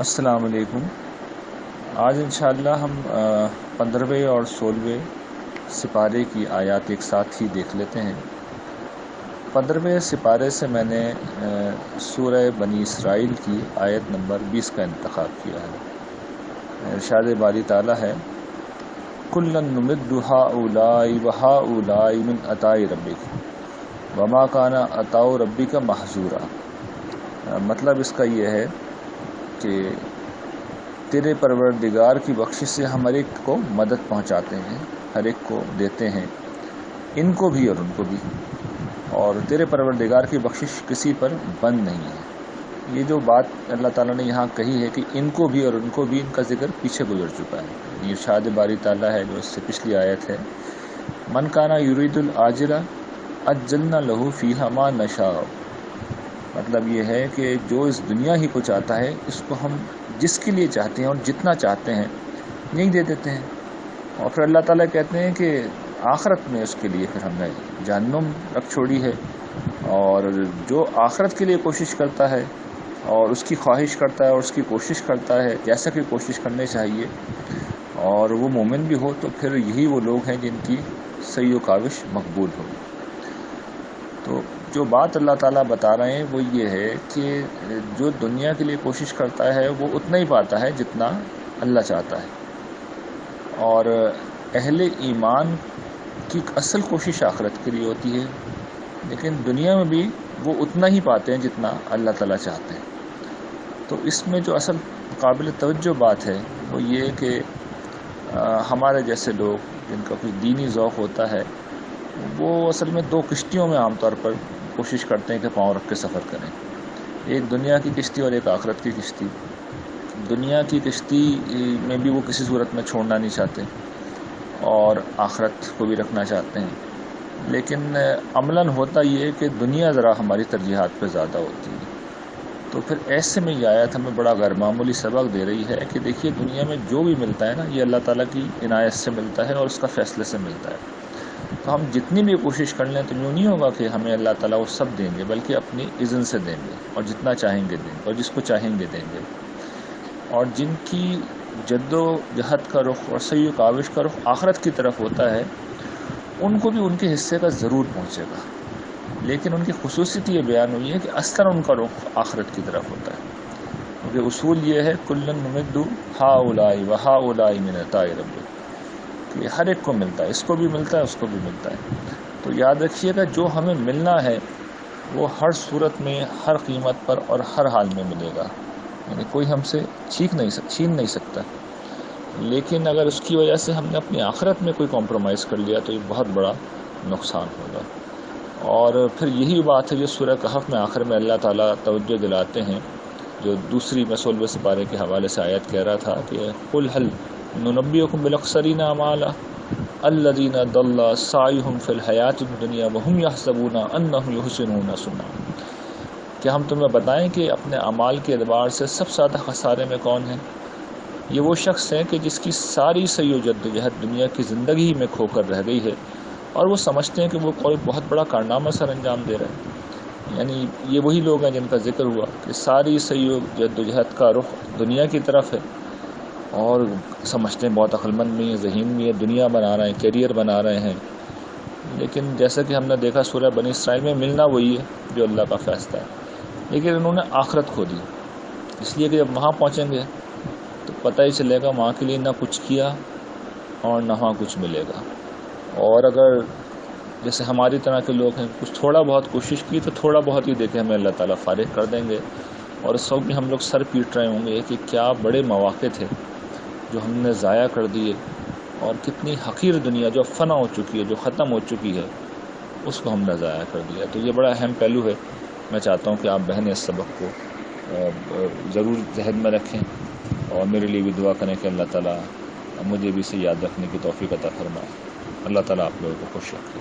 السلام علیکم۔ آج انشاءاللہ ہم 15ویں اور 16ویں سپارے کی آیات ایک ساتھ ہی دیکھ لیتے ہیں۔ 15ویں سپارے سے میں نے سورہ بنی اسرائیل کی آیت نمبر 20 کا انتخاب کیا ہے۔ ارشاد باری تعالیٰ ہے کُلًّا نُمِدُّ ہؤلاء وہؤلاء من عطاء ربک وما کان عطاء ربک محظورا۔ مطلب اس کا یہ ہے کہ تیرے پروردگار کی بخشش سے ہم ہر ایک کو مدد پہنچاتے ہیں، ہر ایک کو دیتے ہیں، ان کو بھی اور ان کو بھی، اور تیرے پروردگار کی بخشش کسی پر بند نہیں ہے۔ یہ جو بات اللہ تعالیٰ نے یہاں کہی ہے کہ ان کو بھی اور ان کو بھی، ان کا ذکر پیچھے گزر چکا ہے۔ یہ ارشاد باری تعالیٰ ہے جو اس سے پچھلی آیت ہے، من کانا یرید العاجلہ عجلنا لہ فیہا ما نشاء۔ مطلب یہ ہے کہ جو اس دنیا ہی کو چاہتا ہے، اس کو ہم جس کے لیے چاہتے ہیں اور جتنا چاہتے ہیں یہی دے دیتے ہیں، اور پھر اللہ تعالیٰ کہتے ہیں کہ آخرت میں اس کے لیے پھر ہم نے جہنم رکھ چھوڑی ہے۔ اور جو آخرت کے لیے کوشش کرتا ہے اور اس کی خواہش کرتا ہے اور اس کی کوشش کرتا ہے جیسا کہ کوشش کرنے چاہیے، اور وہ مومن بھی ہو، تو پھر یہی وہ لوگ ہیں جن کی سعی و کاوش مقبول ہو۔ تو جو بات اللہ تعالیٰ بتا رہے ہیں وہ یہ ہے کہ جو دنیا کے لیے کوشش کرتا ہے وہ اتنا ہی پاتا ہے جتنا اللہ چاہتا ہے، اور اہل ایمان کی اصل کوشش آخرت کے لیے ہوتی ہے، لیکن دنیا میں بھی وہ اتنا ہی پاتے ہیں جتنا اللہ تعالیٰ چاہتے ہیں۔ تو اس میں جو اصل قابل توجہ بات ہے وہ یہ کہ ہمارے جیسے لوگ جن کا کچھ دینی ذوق ہوتا ہے، وہ اصل میں دو کشتیوں میں عام طور پر کوشش کرتے ہیں کہ پاؤں رکھ کے سفر کریں، ایک دنیا کی کشتی اور ایک آخرت کی کشتی۔ دنیا کی کشتی میں بھی وہ کسی صورت میں چھوڑنا نہیں چاہتے اور آخرت کو بھی رکھنا چاہتے ہیں، لیکن عملاً ہوتا یہ ہے کہ دنیا ذرا ہماری ترجیحات پہ زیادہ ہوتی ہے۔ تو پھر ایسے میں یہ آیت ہمیں بڑا غیر معمولی سبق دے رہی ہے کہ دیکھیے دنیا میں جو بھی ملتا ہے نا، یہ اللہ تعالیٰ کی عنایت سے ملتا ہے اور اس کا فیصلے سے ملتا ہے۔ تو ہم جتنی بھی کوشش کر لیں تو یوں نہیں ہوگا کہ ہمیں اللہ تعالیٰ وہ سب دیں گے، بلکہ اپنی اذن سے دیں گے، اور جتنا چاہیں گے دیں گے، اور جس کو چاہیں گے دیں گے۔ اور جن کی جد و جہد کا رخ اور سعی و کاوش کا رخ آخرت کی طرف ہوتا ہے، ان کو بھی ان کے حصے کا ضرور پہنچے گا، لیکن ان کی خصوصیت یہ بیان ہوئی ہے کہ اصلاً ان کا رخ آخرت کی طرف ہوتا ہے، کیونکہ اصول یہ ہے کُلًّا نُمِدُّ ہؤلاء وہؤلاء من عطاء ربک، کہ ہر ایک کو ملتا ہے، اس کو بھی ملتا ہے، اس کو بھی ملتا ہے۔ تو یاد رکھیے گا جو ہمیں ملنا ہے وہ ہر صورت میں، ہر قیمت پر اور ہر حال میں ملے گا، یعنی کوئی ہم سے چھین نہیں سکتا۔ لیکن اگر اس کی وجہ سے ہم نے اپنی آخرت میں کوئی کمپرومائز کر لیا تو یہ بہت بڑا نقصان ہوگا۔ اور پھر یہی بات ہے جو سورہ کہف میں آخر میں اللہ تعالیٰ توجہ دلاتے ہیں، جو دوسری میں 16ویں سپارے کے حوالے سے آیت کہہ رہا تھا کہ قُلْ هَلْ نُنَبِّئُكُم بِالْأَخْسَرِينَ أَعْمَالًا الَّذِينَ ضَلَّ سَعْيُهُمْ فِي الْحَيَاةِ الدُّنْيَا وَهُمْ يَحْسَبُونَ أَنَّهُمْ يُحْسِنُونَ صُنْعًا۔ کہ ہم تمہیں بتائیں کہ اپنے اعمال کے اعتبار سے سب سے زیادہ خسارے میں کون ہے؟ یہ وہ شخص ہے کہ جس کی ساری سعی و جد و جہد دنیا کی زندگی میں کھو کر رہ گئی ہے، اور وہ سمجھتے ہیں کہ وہ کوئی بہت بڑا کارنامہ سر انجام دے رہے ہیں۔ یعنی یہ وہی لوگ ہیں جن کا ذکر ہوا کہ ساری سعی و جد و جہد کا رخ دنیا کی طرف ہے، اور سمجھتے ہیں بہت عقل مند بھی ہیں، ذہین بھی ہیں، دنیا بنا رہے ہیں، کیریئر بنا رہے ہیں، لیکن جیسا کہ ہم نے دیکھا سورہ بنی اسرائیل میں ملنا وہی ہے جو اللہ کا فیصلہ ہے، لیکن انہوں نے آخرت کھو دی، اس لیے کہ جب وہاں پہنچیں گے تو پتہ ہی چلے گا وہاں کے لیے نہ کچھ کیا اور نہ وہاں کچھ ملے گا۔ اور اگر جیسے ہماری طرح کے لوگ ہیں، کچھ تھوڑا بہت کوشش کی تو تھوڑا بہت ہی دیکھیں ہمیں اللہ تعالیٰ فارغ کر دیں گے، اور اس وقت بھی ہم لوگ سر پیٹ رہے ہوں گے کہ کیا بڑے مواقع تھے جو ہم نے ضائع کر دیے، اور کتنی حقیر دنیا جو فنا ہو چکی ہے، جو ختم ہو چکی ہے، اس کو ہم نے ضائع کر دیا۔ تو یہ بڑا اہم پہلو ہے، میں چاہتا ہوں کہ آپ بہنیں اس سبق کو ضرور ذہن میں رکھیں، اور میرے لیے بھی دعا کریں کہ اللہ تعالیٰ مجھے بھی اسے یاد رکھنے کی توفیق عطا فرمائے۔ اللہ تعالیٰ آپ لوگوں کو خوش رکھے۔